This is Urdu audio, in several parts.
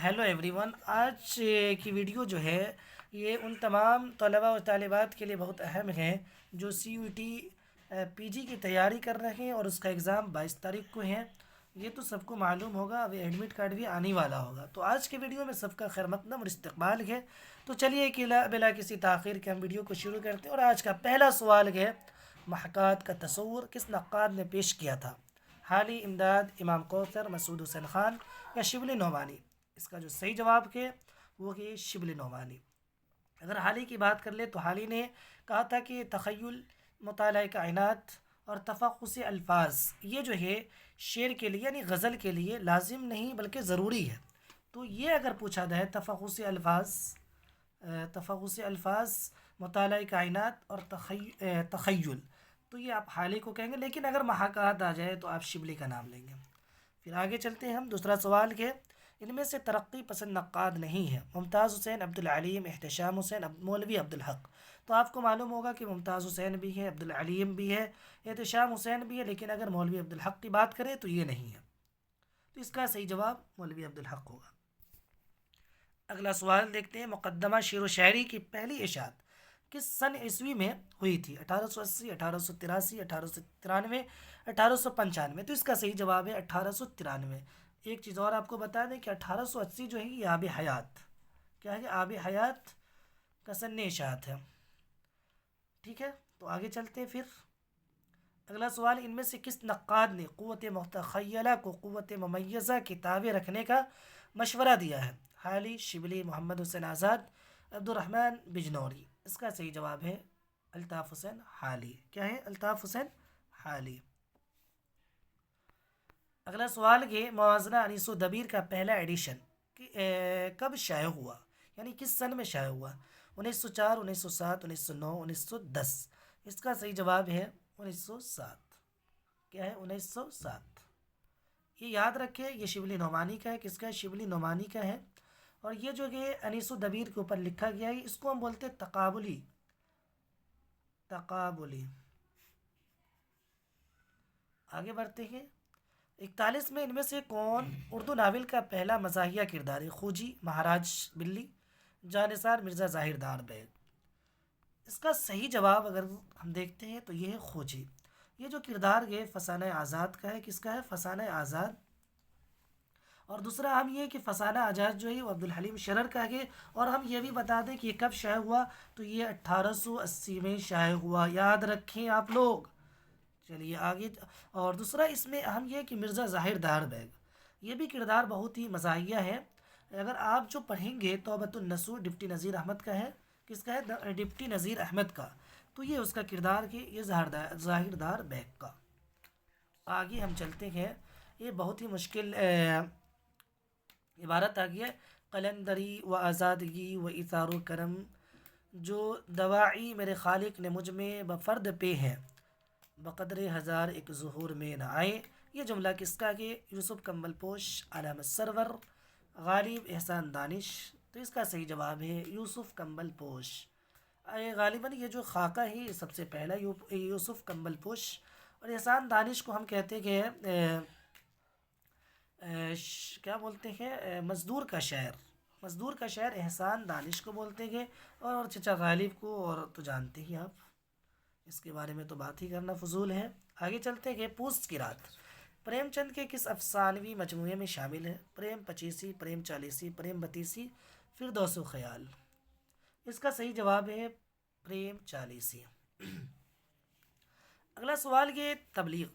ہیلو ایوری ون، آج کی ویڈیو جو ہے یہ ان تمام طلباء و طالبات کے لیے بہت اہم ہے جو سی یو ٹی پی جی کی تیاری کر رہے ہیں اور اس کا ایگزام 22 تاریخ کو ہے۔ یہ تو سب کو معلوم ہوگا، ابھی ایڈمٹ کارڈ بھی آنے والا ہوگا۔ تو آج کے ویڈیو میں سب کا خیر مقدم اور استقبال ہے۔ تو چلیے بلا کسی تاخیر کے ہم ویڈیو کو شروع کرتے ہیں، اور آج کا پہلا سوال ہے، محاکات کا تصور کس نقاد نے پیش کیا تھا؟ حالی امداد، امام کوثر، مسعود حسین خان یا شبلی نعمانی؟ اس کا جو صحیح جواب ہے وہ ہے شبلی نعمانی۔ اگر حالی کی بات کر لیں تو حالی نے کہا تھا کہ تخیل، مطالعہ کائنات اور تفحص الفاظ یہ جو ہے شعر کے لیے یعنی غزل کے لیے لازم نہیں بلکہ ضروری ہے۔ تو یہ اگر پوچھا جائے تفحص الفاظ، مطالعہ کائنات اور تخیل، تو یہ آپ حالی کو کہیں گے، لیکن اگر محاکات آ جائے تو آپ شبلی کا نام لیں گے۔ پھر آگے چلتے ہیں ہم، دوسرا سوال کہ ان میں سے ترقی پسند نقاد نہیں ہے؟ ممتاز حسین، عبدالعلیم، احتشام حسین، مولوی عبدالحق۔ تو آپ کو معلوم ہوگا کہ ممتاز حسین بھی ہے، عبدالعلیم بھی ہے، احتشام حسین بھی ہے، لیکن اگر مولوی عبدالحق کی بات کریں تو یہ نہیں ہے۔ تو اس کا صحیح جواب مولوی عبدالحق ہوگا۔ اگلا سوال دیکھتے ہیں، مقدمہ شعر و شاعری کی پہلی اشاعت کس سن عیسوی میں ہوئی تھی؟ 1880، 1883، 1893، 1895؟ تو اس کا صحیح جواب ہے 1893۔ ایک چیز اور آپ کو بتا دیں کہ 1880 جو ہے یہ آب حیات، کیا ہے، آب حیات کا سن اشاعت ہے۔ ٹھیک ہے، تو آگے چلتے ہیں پھر۔ اگلا سوال، ان میں سے کس نقاد نے قوت متخیلہ کو قوت ممیزہ کے تابع رکھنے کا مشورہ دیا ہے؟ حالی، شبلی، محمد حسین آزاد، عبد الرحمن بجنوری؟ اس کا صحیح جواب ہے الطاف حسین حالی۔ کیا ہے؟ الطاف حسین حالی۔ اگلا سوال کہ موازنہ انیس و دبیر کا پہلا ایڈیشن کب شائع ہوا، یعنی کس سن میں شائع ہوا؟ 1904، 1907، 1909، 1910؟ اس کا صحیح جواب ہے 1907۔ کیا ہے؟ 1907۔ یہ یاد رکھے، یہ شبلی نعمانی کا ہے۔ کس کا ہے؟ شبلی نعمانی کا ہے۔ اور یہ جو کہ انیس و دبیر کے اوپر لکھا گیا ہے، اس کو ہم بولتے ہیں تقابلی۔ آگے بڑھتے ہیں۔ 41 میں ان میں سے کون اردو ناول کا پہلا مزاحیہ کردار ہے؟ خوجی، مہاراج بلی، جانثار، مرزا ظاہر دار بیگ؟ اس کا صحیح جواب اگر ہم دیکھتے ہیں تو یہ ہے خوجی۔ یہ جو کردار ہے فسانہ آزاد کا ہے۔ کس کا ہے؟ فسانہ آزاد۔ اور دوسرا ہم یہ کہ فسانہ آزاد جو ہے وہ عبدالحلیم شرر کا ہے۔ اور ہم یہ بھی بتا دیں کہ یہ کب شائع ہوا، تو یہ 1880 میں شائع ہوا، یاد رکھیں آپ لوگ۔ چلیے آگے۔ اور دوسرا اس میں اہم یہ کہ مرزا ظاہر دار بیگ، یہ بھی کردار بہت ہی مزاحیہ ہے۔ اگر آپ جو پڑھیں گے توبۃ النصوح ڈپٹی نذیر احمد کا ہے۔ کس کا ہے؟ ڈپٹی نذیر احمد کا۔ تو یہ اس کا کردار کہ یہ ظاہر دار بیگ کا۔ آگے ہم چلتے ہیں، یہ بہت ہی مشکل عبارت آ گیا ہے، قلندری و آزادگی و اثار و کرم، جو دواعی میرے خالق نے مجھ میں بفرد پہ ہے، بقدر ہزار ایک ظہور میں نہ آئے۔ یہ جملہ کس کا کہ یوسف کمبل پوش، علامت سرور، غالب احسان دانش؟ تو اس کا صحیح جواب ہے یوسف کمبل پوش۔ غالباً یہ جو خاکہ ہے یہ سب سے پہلا یوسف کمبل پوش، اور احسان دانش کو ہم کہتے کہ کیا بولتے ہیں، مزدور کا شاعر۔ مزدور کا شاعر احسان دانش کو بولتے ہیں، اور چچا غالب کو اور تو جانتے ہی آپ، اس کے بارے میں تو بات ہی کرنا فضول ہے۔ آگے چلتے ہیں، پوست کی رات پریم چند کے کس افسانوی مجموعے میں شامل ہے؟ پریم پچیسی، پریم چالیسی، پریم بتیسی، فردوس و خیال؟ اس کا صحیح جواب ہے پریم چالیسی۔ اگلا سوال یہ تبلیغ،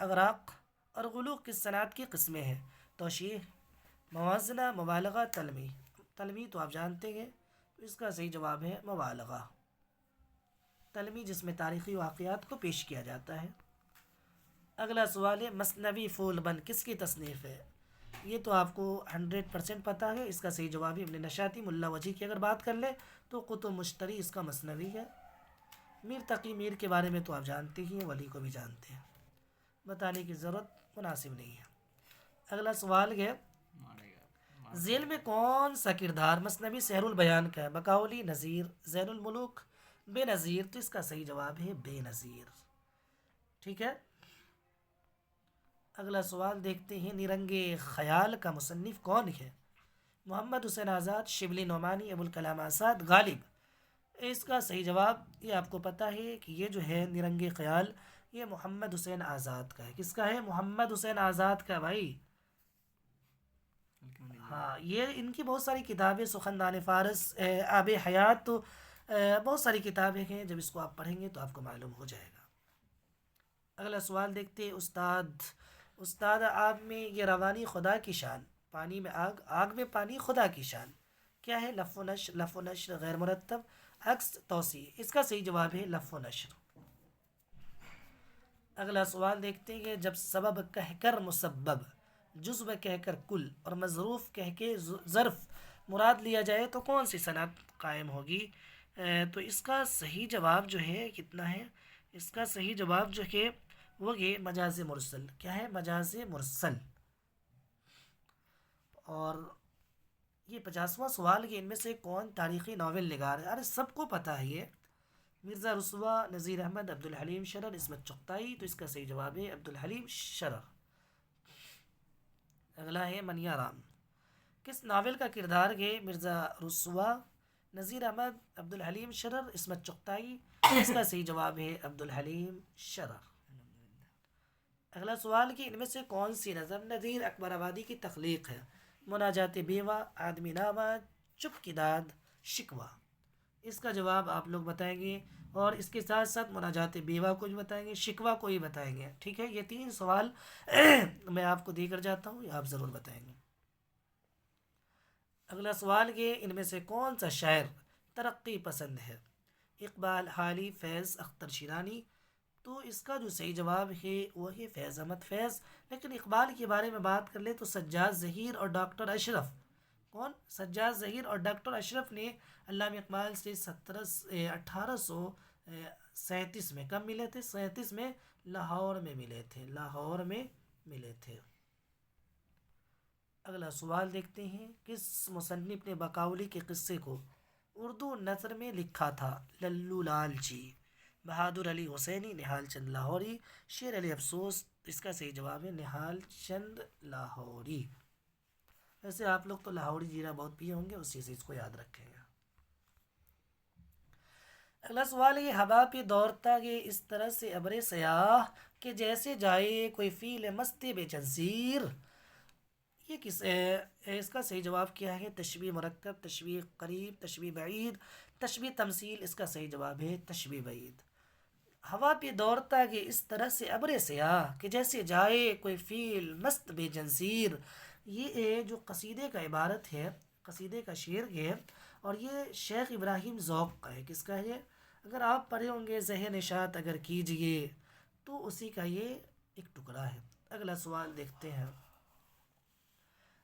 اغراق اور غلوق کس صنعت کی قسمیں ہیں؟ توشیح، موازنہ، مبالغہ، تلمی؟ تلمی تو آپ جانتے ہیں، اس کا صحیح جواب ہے مبالغہ۔ تلمی جس میں تاریخی واقعات کو پیش کیا جاتا ہے۔ اگلا سوال ہے، مثنوی پھول بند کس کی تصنیف ہے؟ یہ تو آپ کو 100% پتہ ہے۔ اس کا صحیح جواب ہے ابن نشاطی۔ ملا وجی کی اگر بات کر لیں تو قطب مشتری اس کا مثنوی ہے۔ میر تقی میر کے بارے میں تو آپ جانتے ہی ہیں، ولی کو بھی جانتے ہیں، بتانے کی ضرورت مناسب نہیں ہے۔ اگلا سوال ہے، ذیل میں کون سا کردار مثنوی سحر البیان کا ہے؟ بقاؤلی، نذیر، زین الملوک، بے نظیر؟ تو اس کا صحیح جواب ہے بے نظیر۔ ٹھیک ہے، اگلا سوال دیکھتے ہیں، نرنگے خیال کا مصنف کون ہے؟ محمد حسین آزاد، شبلی نعمانی، ابوالکلام آزاد، غالب؟ اس کا صحیح جواب، یہ آپ کو پتہ ہے کہ یہ جو ہے نرنگے خیال، یہ محمد حسین آزاد کا ہے۔ کس کا ہے؟ محمد حسین آزاد کا بھائی۔ ہاں، یہ ان کی بہت ساری کتابیں، سخندان فارس، آب حیات، تو بہت ساری کتابیں ہیں، جب اس کو آپ پڑھیں گے تو آپ کو معلوم ہو جائے گا۔ اگلا سوال دیکھتے ہیں، استاد آگ میں یہ روانی خدا کی شان، پانی میں آگ، آگ میں پانی خدا کی شان، کیا ہے؟ لف و نشر، لف و نشر غیر مرتب، عکس، توسیع؟ اس کا صحیح جواب ہے لف و نشر۔ اگلا سوال دیکھتے ہیں، جب سبب کہہ کر مسبب، جزو کہہ کر کل اور مظروف کہہ کے ظرف مراد لیا جائے تو کون سی صنعت قائم ہوگی؟ تو اس کا صحیح جواب جو ہے کتنا ہے؟ اس کا صحیح جواب جو ہے وہ یہ مجاز مرسل، کیا ہے؟ مجاز مرسل۔ اور یہ 50واں سوال کہ ان میں سے کون تاریخی ناول نگار ہے؟ ارے سب کو پتہ ہے یہ، مرزا رسوا، نذیر احمد، عبدالحلیم شرر، عصمت چغتائی؟ تو اس کا صحیح جواب ہے عبدالحلیم شرر۔ اگلا ہے منیا رام، کس ناول کا کردار ہے؟ مرزا رسوا، نذیر احمد، عبدالحلیم شرر، عصمت چغتائی؟ اس کا صحیح جواب ہے عبدالحلیم شرر۔ اگلا سوال کہ ان میں سے کون سی نظم نذیر اکبر آبادی کی تخلیق ہے؟ مناجات بیوہ، آدمی نامہ، چپ کی داد، شکوہ؟ اس کا جواب آپ لوگ بتائیں گے، اور اس کے ساتھ ساتھ مناجات بیوہ کو بھی بتائیں گے، شکوہ کو ہی بتائیں گے، ٹھیک ہے؟ یہ 3 سوال میں آپ کو دے کر جاتا ہوں، یہ آپ ضرور بتائیں گے۔ اگلا سوال کہ ان میں سے کون سا شاعر ترقی پسند ہے؟ اقبال، حالی، فیض، اختر شیرانی؟ تو اس کا جو صحیح جواب ہے وہ ہے فیض احمد فیض۔ لیکن اقبال کے بارے میں بات کر لیں تو سجاد ظہیر اور ڈاکٹر اشرف، کون؟ سجاد ظہیر اور ڈاکٹر اشرف نے علامہ اقبال سے 1837 میں کب ملے تھے؟ 37 میں لاہور میں ملے تھے، لاہور میں ملے تھے۔ اگلا سوال دیکھتے ہیں، کس مصنف نے بقاولی کے قصے کو اردو نثر میں لکھا تھا؟ للو لال جی، بہادر علی حسینی، نہال چند لاہوری، شیر علی افسوس؟ اس کا صحیح جواب ہے نہال چند لاہوری۔ ویسے آپ لوگ تو لاہوری جیرا بہت پیے ہوں گے، اسی سے اس کو یاد رکھیں گے۔ اگلا سوال ہے، ہوا پہ دوڑتا یہ اس طرح سے ابر سیاہ کہ جیسے جائے کوئی فیل مست بے جنزیر؟ یہ کس اس کا صحیح جواب کیا ہے؟ تشبیہ مرکب، تشبیہ قریب، تشبیہ بعید، تشبیہ تمثیل؟ اس کا صحیح جواب ہے تشبیہ بعید۔ ہوا پہ دوڑتا کہ اس طرح سے ابر سیاہ کہ جیسے جائے کوئی فیل مست بے جنزیر، یہ جو قصیدے کا عبارت ہے، قصیدے کا شعر ہے، اور یہ شیخ ابراہیم ذوق کا ہے۔ کس کا ہے؟ اگر آپ پڑھے ہوں گے ذہن نشاط اگر کیجئے، تو اسی کا یہ ایک ٹکڑا ہے۔ اگلا سوال دیکھتے ہیں،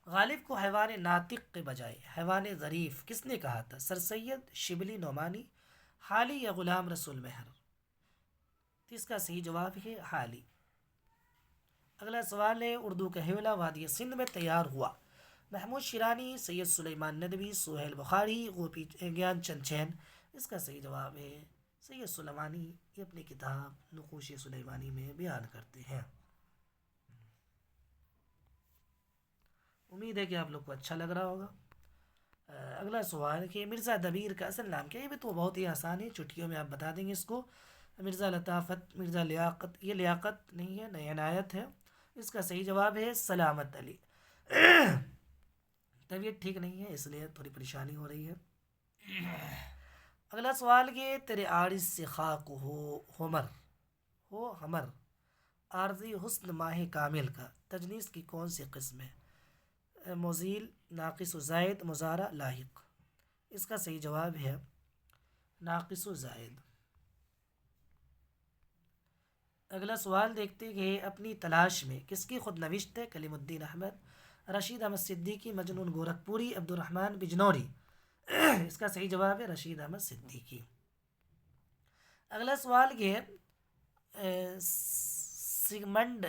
غالب کو حیوان ناطق کے بجائے حیوان ظریف کس نے کہا تھا؟ سر سید، شبلی نعمانی، حالی یا غلام رسول مہر؟ تو اس کا صحیح جواب ہے حالی۔ اگلا سوال ہے، اردو کا حوالہ وادی سندھ میں تیار ہوا؟ محمود شیرانی، سید سلیمان ندوی، سہیل بخاری، گوپی گیان چند چین؟ اس کا صحیح جواب ہے سید سلیمانی، یہ اپنی کتاب نقوش سلیمانی میں بیان کرتے ہیں۔ امید ہے کہ آپ لوگ کو اچھا لگ رہا ہوگا۔ اگلا سوال کہ مرزا دبیر کا اصل نام کیا ہے؟ یہ بھی تو بہت ہی آسان ہے، چٹکیوں میں آپ بتا دیں گے اس کو۔ مرزا لطافت، مرزا لیاقت؟ یہ لیاقت نہیں ہے، نئی عنایت ہے۔ اس کا صحیح جواب ہے سلامت علی۔ طبیعت ٹھیک نہیں ہے، اس لیے تھوڑی پریشانی ہو رہی ہے۔ اگلا سوال کہ تیرے عارض سے خاک ہو ہمر، عارضی حسن ماہ کامل کا تجنیس کی کون سی قسم ہے؟ مزیل، ناقص و زائد، مضارع، لاحق؟ اس کا صحیح جواب ہے ناقص و زائد۔ اگلا سوال دیکھتے کہ اپنی تلاش میں کس کی خود نوشت ہے؟ کلیم الدین احمد، رشید احمد صدیقی، مجنون گورکھپوری، عبد الرحمن بجنوری؟ اس کا صحیح جواب ہے رشید احمد صدیقی۔ اگلا سوال یہ، سگمنڈ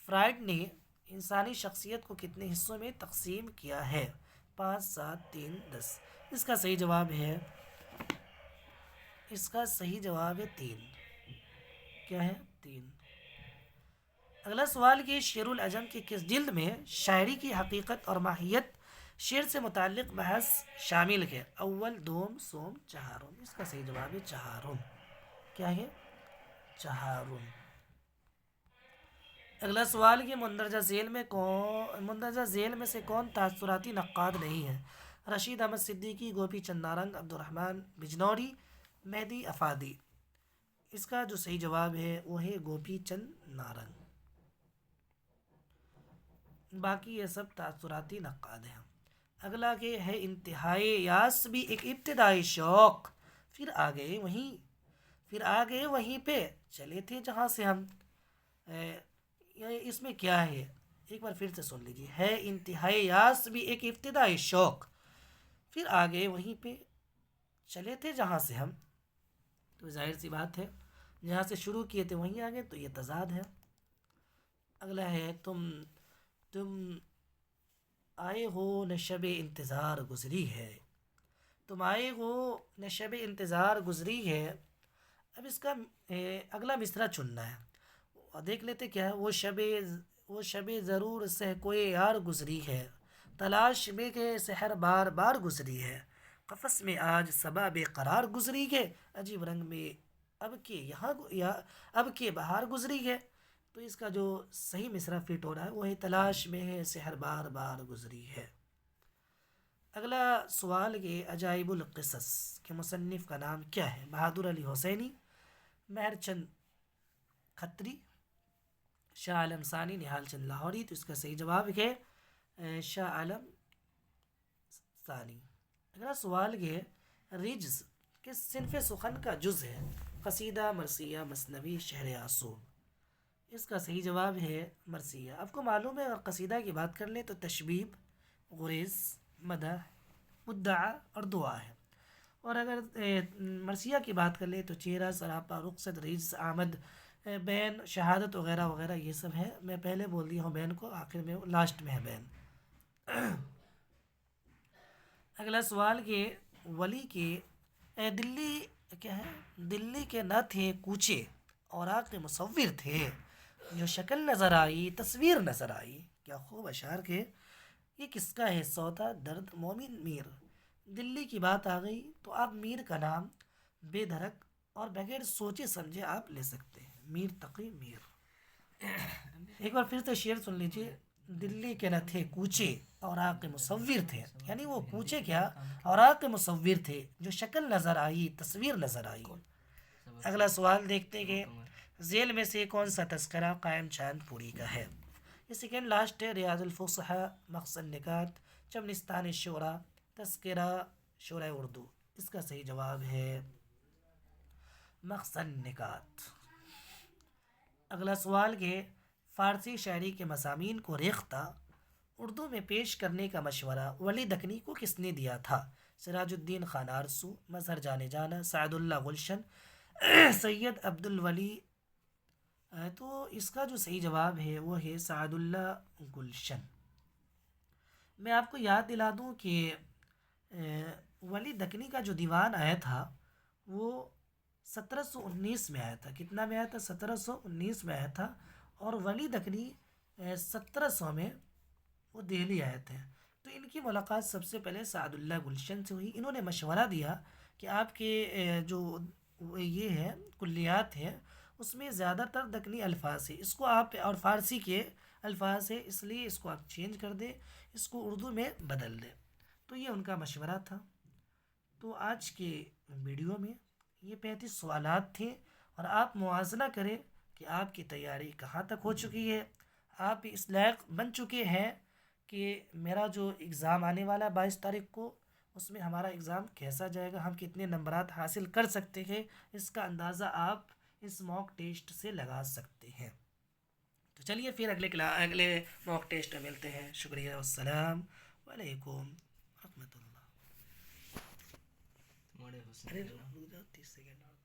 فرائڈ نے انسانی شخصیت کو کتنے حصوں میں تقسیم کیا ہے؟ 5، 7، 3، 10؟ اس کا صحیح جواب ہے 3۔ کیا ہے؟ 3۔ اگلا سوال کہ شعر العجم کی کس جلد میں شاعری کی حقیقت اور ماہیت شعر سے متعلق بحث شامل ہے؟ اول، دوم، سوم، چہارم؟ اس کا صحیح جواب ہے چہارم۔ کیا ہے؟ چہارم۔ اگلا سوال کہ مندرجہ ذیل میں سے کون تاثراتی نقاد نہیں ہے؟ رشید احمد صدیقی، گوپی چند نارنگ، عبد الرحمن بجنوری، مہدی افادی؟ اس کا جو صحیح جواب ہے وہ ہے گوپی چند نارنگ۔ باقی یہ سب تاثراتی نقاد ہیں۔ اگلا کہ ہے انتہائی یاس بھی ایک ابتدائی شوق، پھر آگے وہیں پہ چلے تھے جہاں سے ہم۔ اس میں کیا ہے؟ ایک بار پھر سے سن لیجیے۔ ہے انتہائی یاس بھی ایک ابتدائی شوق، پھر آگے وہیں پہ چلے تھے جہاں سے ہم۔ تو ظاہر سی بات ہے جہاں سے شروع کیے تھے وہیں آگے، تو یہ تضاد ہے۔ اگلا ہے تم آئے ہو نہ شب انتظار گزری ہے۔ تم آئے ہو نہ شب انتظار گزری ہے۔ اب اس کا اگلا مصرع چننا ہے اور دیکھ لیتے کیا ہے۔ وہ شب ضرور سے کوئی یار گزری ہے، تلاش میں کے سحر بار بار گزری ہے، قفس میں آج صبا بے قرار گزری ہے، عجیب رنگ میں اب کے بہار گزری ہے۔ تو اس کا جو صحیح مصرع فٹ ہو رہا ہے وہ ہے تلاش میں ہے سحر بار بار گزری ہے۔ اگلا سوال کہ عجائب القصص کے مصنف کا نام کیا ہے؟ بہادر علی حسینی، مہر چند کھتری، شاہ عالم ثانی، نہال چند لاہوری؟ تو اس کا صحیح جواب ہے شاہ عالم ثانی۔ اگلا سوال کہ رجز کس صنف سخن کا جز ہے؟ قصیدہ، مرثیہ، مثنوی، شعر آسوب؟ اس کا صحیح جواب ہے مرثیہ۔ آپ کو معلوم ہے اگر قصیدہ کی بات کر لیں تو تشبیب، غریز، مدح، مدعا اور دعا ہے، اور اگر مرثیہ کی بات کر لیں تو چہرہ، سراپا، رخصت، رجز، آمد، بین، شہادت وغیرہ وغیرہ یہ سب ہے۔ میں پہلے بول دیا ہوں بین کو، آخر میں لاسٹ میں ہے بین۔ اگلا سوال کہ ولی کے دلی کیا ہے؟ دلی کے نہ تھے کوچے اوراق مصور تھے، جو شکل نظر آئی تصویر نظر آئی۔ کیا خوب اشعار کے! یہ کس کا ہے؟ سودا درد مومن میر۔ دلی کی بات آ گئی تو آپ میر کا نام بے دھڑک اور بغیر سوچے سمجھے آپ لے سکتے ہیں، میر تقی میر۔ ایک بار پھر سے شعر سن لیجیے۔ دلی کے نہ تھے کوچے اوراق مصور تھے، یعنی وہ کوچے کیا اوراق مصور تھے، جو شکل نظر آئی تصویر نظر آئی۔ اگلا سوال دیکھتے کہ ذیل میں سے کون سا تذکرہ قائم چاند پوری کا ہے؟ یہ سیکنڈ لاسٹ ہے۔ ریاض الفصحاء، مخزن نکات، چمنستان شعراء، تذکرہ شعراء اردو؟ اس کا صحیح جواب ہے مخزن نکات۔ اگلا سوال کہ فارسی شاعری کے مضامین کو ریختہ اردو میں پیش کرنے کا مشورہ ولی دکنی کو کس نے دیا تھا؟ سراج الدین خان آرسو، مظہر جان جانا، سعد اللہ گلشن، سید عبد الولی؟ تو اس کا جو صحیح جواب ہے وہ ہے سعد اللہ گلشن۔ میں آپ کو یاد دلا دوں کہ ولی دکنی کا جو دیوان آیا تھا وہ 1719 میں آیا تھا۔ کتنا میں آیا تھا؟ 1719 میں آیا تھا، اور ولی دکنی 1700 میں وہ دہلی آئے تھے۔ تو ان کی ملاقات سب سے پہلے سعد اللہ گلشن سے ہوئی۔ انہوں نے مشورہ دیا کہ آپ کے جو یہ ہے کلیات ہے اس میں زیادہ تر دکنی الفاظ ہے، اس کو آپ، اور فارسی کے الفاظ ہے، اس لیے اس کو آپ چینج کر دیں، اس کو اردو میں بدل دیں۔ تو یہ ان کا مشورہ تھا۔ تو آج کے ویڈیو میں یہ 35 سوالات تھے، اور آپ موازنہ کریں کہ آپ کی تیاری کہاں تک ہو چکی ہے۔ آپ اس لائق بن چکے ہیں کہ میرا جو اگزام آنے والا 22 تاریخ کو، اس میں ہمارا اگزام کیسا جائے گا، ہم کتنے نمبرات حاصل کر سکتے ہیں، اس کا اندازہ آپ اس موک ٹیسٹ سے لگا سکتے ہیں۔ تو چلیے پھر اگلے موک ٹیسٹ میں ملتے ہیں۔ شکریہ، والسلام علیکم ورحمۃ اللہ۔ ارے رک جاؤ 30 سیکنڈ اور۔